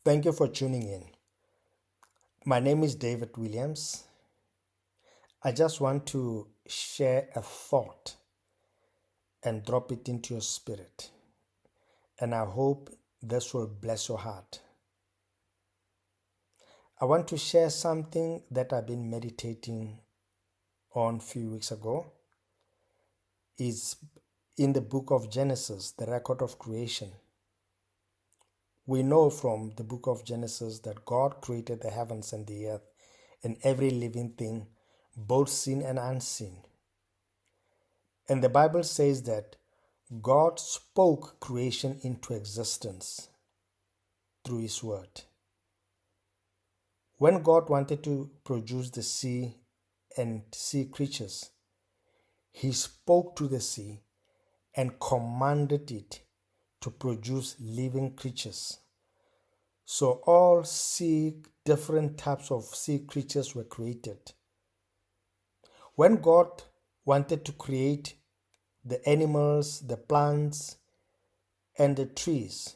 Thank you for tuning in. My name is David Williams. I just want to share a thought and drop it into your spirit. And I hope this will bless your heart. I want to share something that I've been meditating on a few weeks ago. It's in the book of Genesis, the record of creation. We know from the book of Genesis that God created the heavens and the earth and every living thing, both seen and unseen. And the Bible says that God spoke creation into existence through His Word. When God wanted to produce the sea and sea creatures, He spoke to the sea and commanded it to produce living creatures. So all different types of sea creatures were created. When God wanted to create the animals, the plants, and the trees,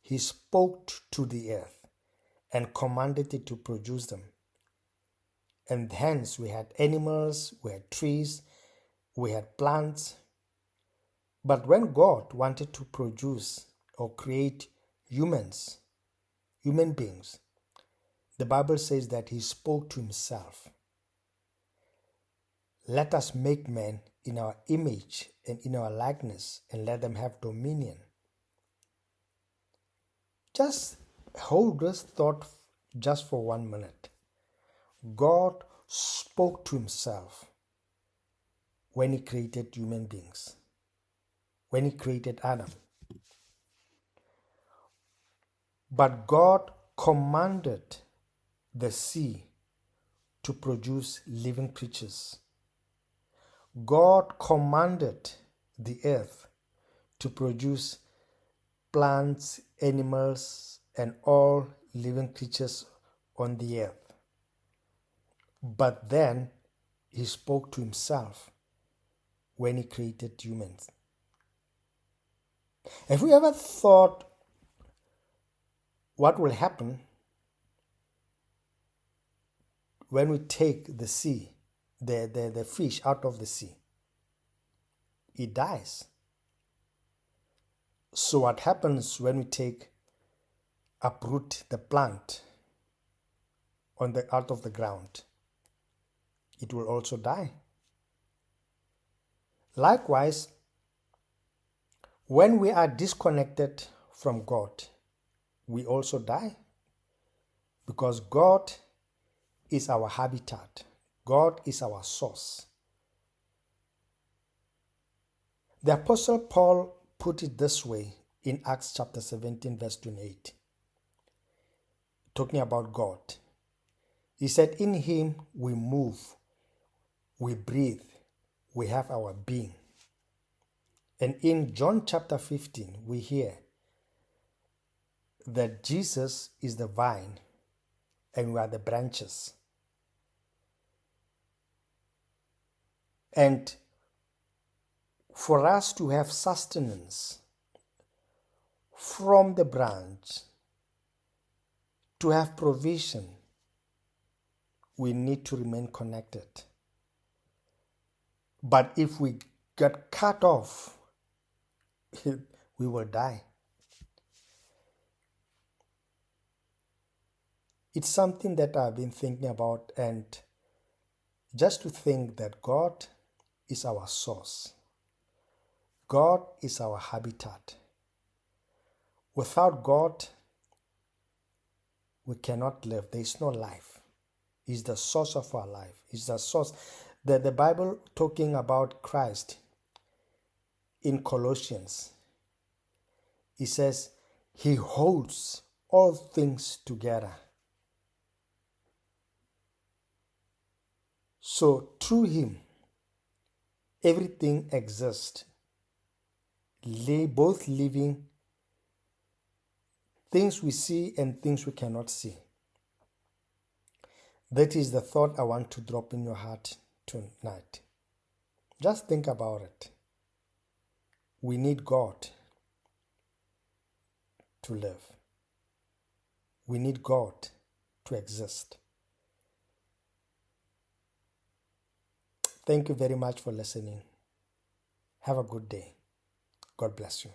He spoke to the earth and commanded it to produce them. And hence we had animals, we had trees, we had plants. But when God wanted to produce or create human beings, the Bible says that He spoke to Himself. Let us make man in our image and in our likeness, and let them have dominion. Just hold this thought just for 1 minute. God spoke to Himself when He created human beings, when He created Adam. But God commanded the sea to produce living creatures. God commanded the earth to produce plants, animals, and all living creatures on the earth. But then He spoke to Himself when He created humans. Have you ever thought what will happen when we take the sea, the fish out of the sea? It dies. So what happens when we uproot the plant out of the ground? It will also die. Likewise, when we are disconnected from God, we also die, because God is our habitat. God is our source. The Apostle Paul put it this way in Acts chapter 17, verse 28, talking about God. He said, in Him we move, we breathe, we have our being. And in John chapter 15, we hear that Jesus is the vine and we are the branches. And for us to have sustenance from the branch, to have provision, we need to remain connected. But if we get cut off, we will die. It's something that I've been thinking about, and just to think that God is our source. God is our habitat. Without God, we cannot live. There is no life. He's the source of our life. He's the source. The Bible talking about Christ in Colossians, it says, He holds all things together. So through Him, everything exists. Both living, things we see and things we cannot see. That is the thought I want to drop in your heart tonight. Just think about it. We need God to live. We need God to exist. Thank you very much for listening. Have a good day. God bless you.